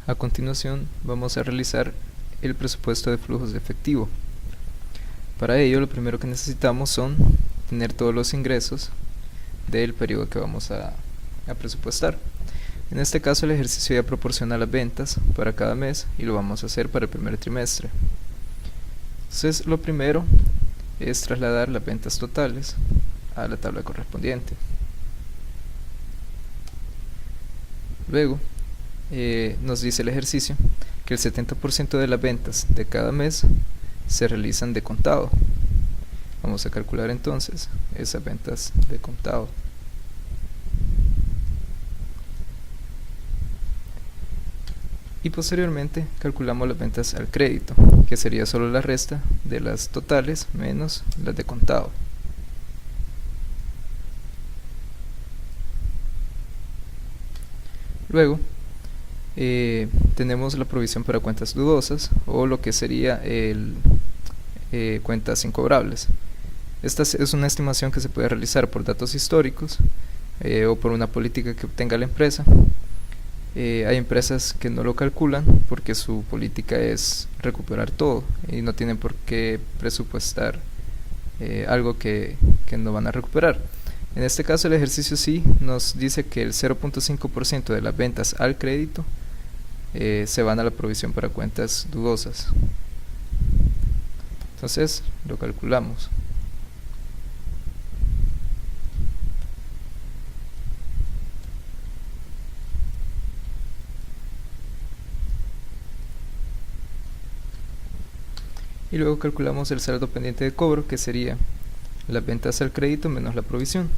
A continuación vamos a realizar el presupuesto de flujos de efectivo. Para ello lo primero que necesitamos son tener todos los ingresos del periodo que vamos a presupuestar. En este caso el ejercicio ya proporciona las ventas para cada mes y lo vamos a hacer para el primer trimestre. Entonces lo primero es trasladar las ventas totales a la tabla correspondiente. Luego nos dice el ejercicio que el 70% de las ventas de cada mes se realizan de contado. Vamos a calcular entonces esas ventas de contado. Y posteriormente calculamos las ventas al crédito, que sería solo la resta de las totales menos las de contado. Luego tenemos la provisión para cuentas dudosas, o lo que sería cuentas incobrables. Esta es una estimación que se puede realizar por datos históricos o por una política que obtenga la empresa. Hay empresas que no lo calculan porque su política es recuperar todo y no tienen por qué presupuestar algo que no van a recuperar. En este caso el ejercicio sí nos dice que el 0.5% de las ventas al crédito se van a la provisión para cuentas dudosas. Entonces lo calculamos. Y luego calculamos el saldo pendiente de cobro, que sería las ventas al crédito menos la provisión.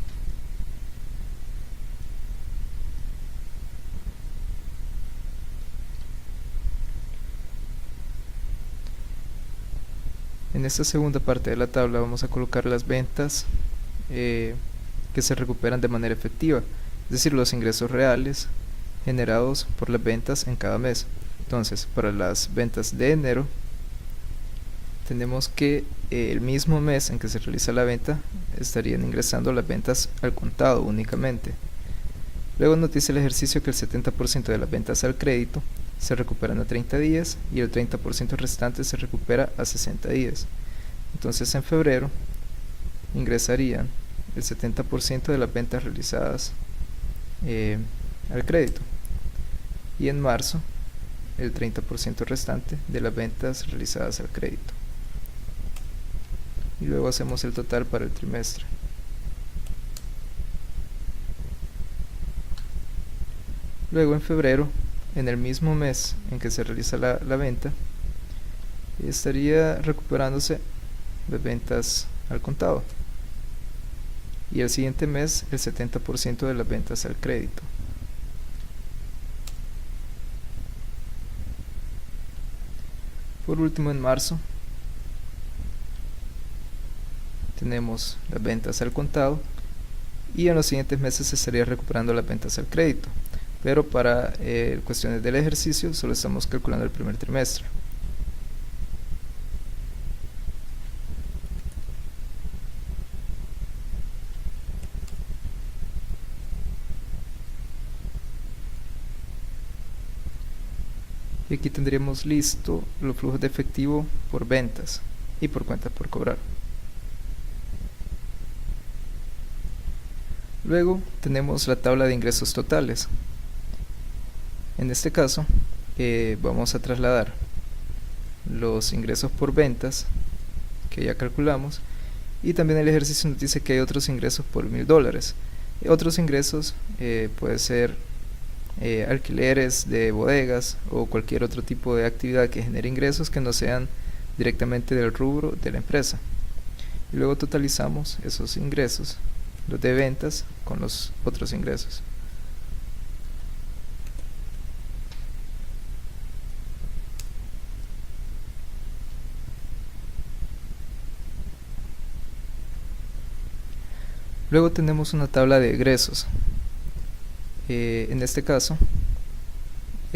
En esta segunda parte de la tabla vamos a colocar las ventas que se recuperan de manera efectiva, es decir, los ingresos reales generados por las ventas en cada mes. Entonces, para las ventas de enero, tenemos que el mismo mes en que se realiza la venta estarían ingresando las ventas al contado únicamente. Luego nos dice el ejercicio que el 70% de las ventas al crédito se recuperan a 30 días y el 30% restante se recupera a 60 días. Entonces en febrero ingresarían el 70% de las ventas realizadas al crédito, y en marzo el 30% restante de las ventas realizadas al crédito. Y luego hacemos el total para el trimestre. Luego en febrero, en el mismo mes en que se realiza la venta, estaría recuperándose las ventas al contado, y el siguiente mes el 70% de las ventas al crédito. Por último, en marzo tenemos las ventas al contado, y en los siguientes meses se estaría recuperando las ventas al crédito, pero para cuestiones del ejercicio solo estamos calculando el primer trimestre. Y aquí tendríamos listo los flujos de efectivo por ventas y por cuentas por cobrar. Luego tenemos la tabla de ingresos totales. En este caso vamos a trasladar los ingresos por ventas que ya calculamos, y también el ejercicio nos dice que hay otros ingresos por $1000. Otros ingresos puede ser alquileres de bodegas o cualquier otro tipo de actividad que genere ingresos que no sean directamente del rubro de la empresa. Y luego totalizamos esos ingresos, los de ventas, con los otros ingresos. Luego tenemos una tabla de egresos. En este caso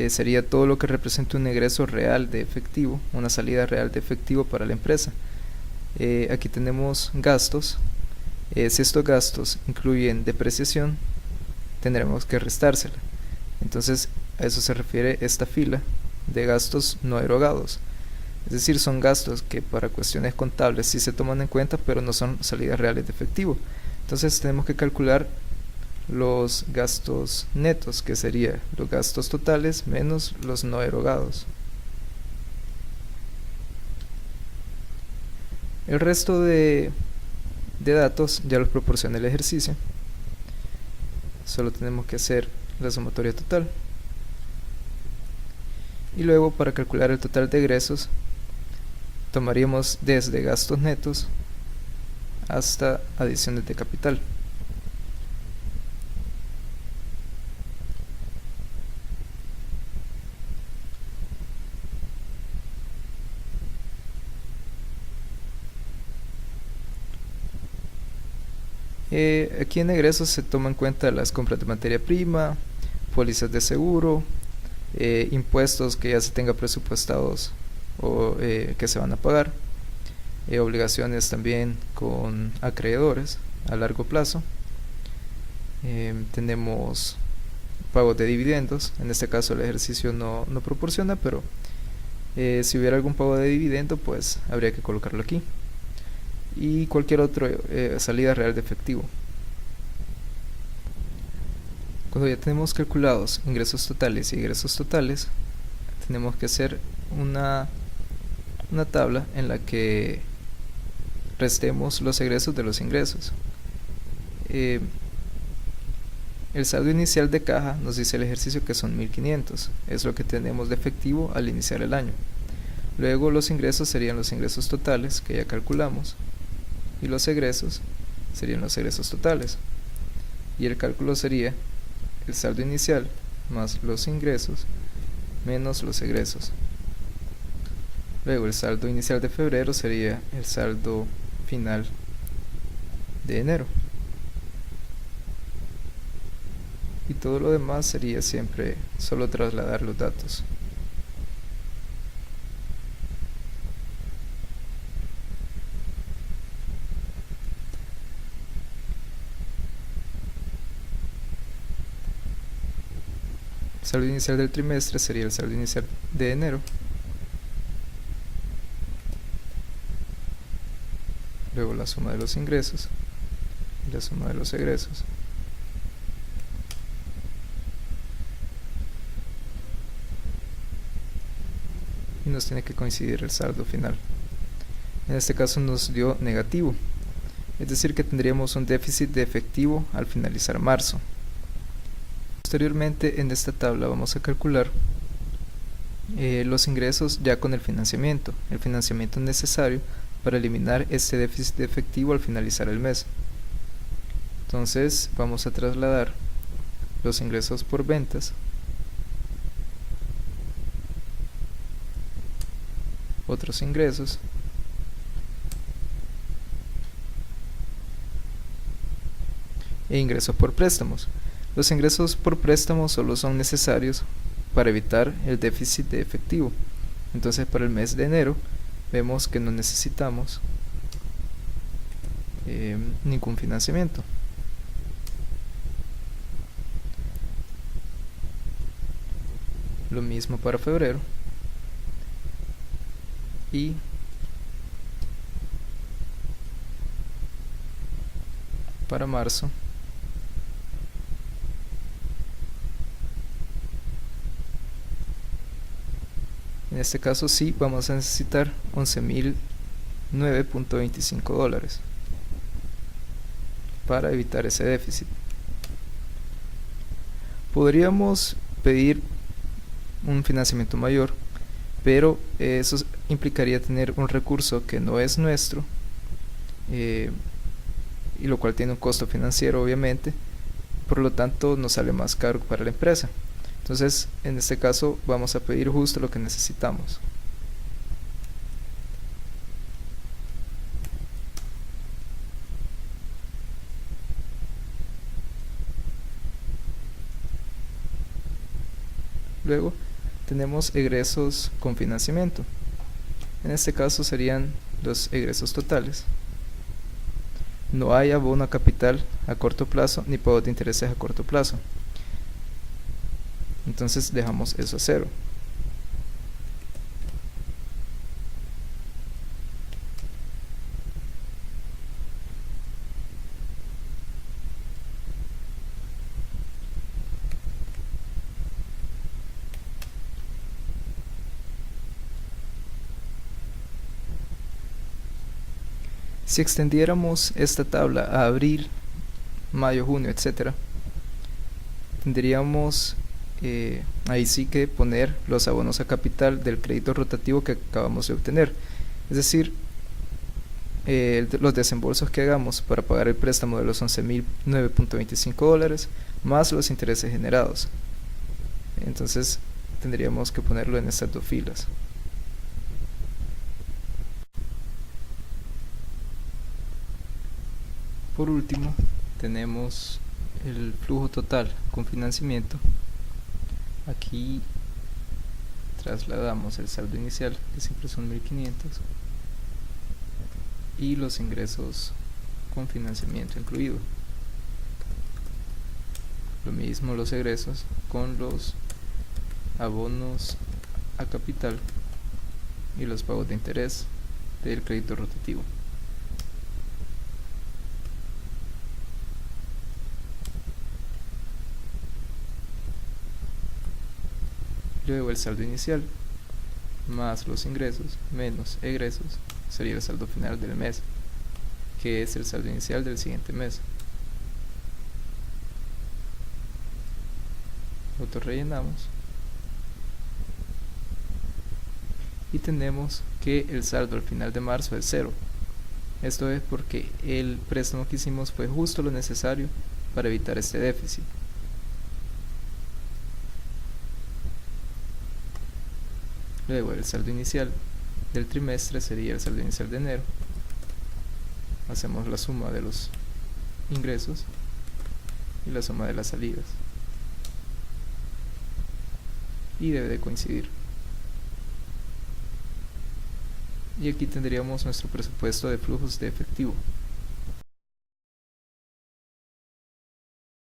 sería todo lo que representa un egreso real de efectivo, una salida real de efectivo para la empresa. Aquí tenemos gastos. Si estos gastos incluyen depreciación, tendremos que restársela. Entonces A eso se refiere esta fila de gastos no erogados. Es decir, son gastos que para cuestiones contables sí se toman en cuenta, pero no son salidas reales de efectivo. Entonces tenemos que calcular los gastos netos, que serían los gastos totales menos los no erogados. El resto de datos ya los proporciona el ejercicio. Solo tenemos que hacer la sumatoria total. Y luego, para calcular el total de egresos, tomaríamos desde gastos netos hasta adiciones de capital. Aquí en egresos se toman en cuenta las compras de materia prima, pólizas de seguro, impuestos que ya se tenga presupuestados o que se van a pagar, obligaciones también con acreedores a largo plazo. Tenemos pagos de dividendos. En este caso el ejercicio no proporciona, pero si hubiera algún pago de dividendo, pues habría que colocarlo aquí. Y cualquier otra salida real de efectivo. Cuando ya tenemos calculados ingresos totales y egresos totales, tenemos que hacer una tabla en la que restemos los egresos de los ingresos. El saldo inicial de caja nos dice el ejercicio que son 1500, es lo que tenemos de efectivo al iniciar el año. Luego los ingresos serían los ingresos totales que ya calculamos, y los egresos serían los egresos totales, y el cálculo sería el saldo inicial más los ingresos menos los egresos. Luego el saldo inicial de febrero sería el saldo final de enero, y todo lo demás sería siempre solo trasladar los datos. El saldo inicial del trimestre sería el saldo inicial de enero. Luego la suma de los ingresos y la suma de los egresos. Y nos tiene que coincidir el saldo final. En este caso nos dio negativo, es decir que tendríamos un déficit de efectivo al finalizar marzo. Posteriormente en esta tabla vamos a calcular los ingresos ya con el financiamiento necesario para eliminar este déficit de efectivo al finalizar el mes. Entonces vamos a trasladar los ingresos por ventas, otros ingresos, e ingresos por préstamos. Los ingresos por préstamos solo son necesarios para evitar el déficit de efectivo. Entonces para el mes de enero vemos que no necesitamos ningún financiamiento. Lo mismo para febrero y para marzo. En este caso sí vamos a necesitar $11.009.25 para evitar ese déficit. Podríamos pedir un financiamiento mayor, pero eso implicaría tener un recurso que no es nuestro, y lo cual tiene un costo financiero obviamente, por lo tanto nos sale más caro para la empresa. Entonces en este caso vamos a pedir justo lo que necesitamos. Luego tenemos egresos con financiamiento. En este caso serían los egresos totales. No hay abono a capital a corto plazo ni pagos de intereses a corto plazo. Entonces dejamos eso a 0. Si extendiéramos esta tabla a abril, mayo, junio, etcétera, tendríamos ahí sí que poner los abonos a capital del crédito rotativo que acabamos de obtener, es decir, los desembolsos que hagamos para pagar el préstamo de los $11.009.25 más los intereses generados. Entonces tendríamos que ponerlo en estas dos filas. Por último, tenemos el flujo total con financiamiento. Aquí trasladamos el saldo inicial, que siempre son 1500, y los ingresos con financiamiento incluido. Lo mismo los egresos con los abonos a capital y los pagos de interés del crédito rotativo. Luego el saldo inicial más los ingresos menos egresos sería el saldo final del mes, que es el saldo inicial del siguiente mes. Lo rellenamos y tenemos que el saldo al final de marzo es 0. Esto es porque el préstamo que hicimos fue justo lo necesario para evitar este déficit. Luego el saldo inicial del trimestre sería el saldo inicial de enero. Hacemos la suma de los ingresos y la suma de las salidas, y debe de coincidir. Y aquí tendríamos nuestro presupuesto de flujos de efectivo.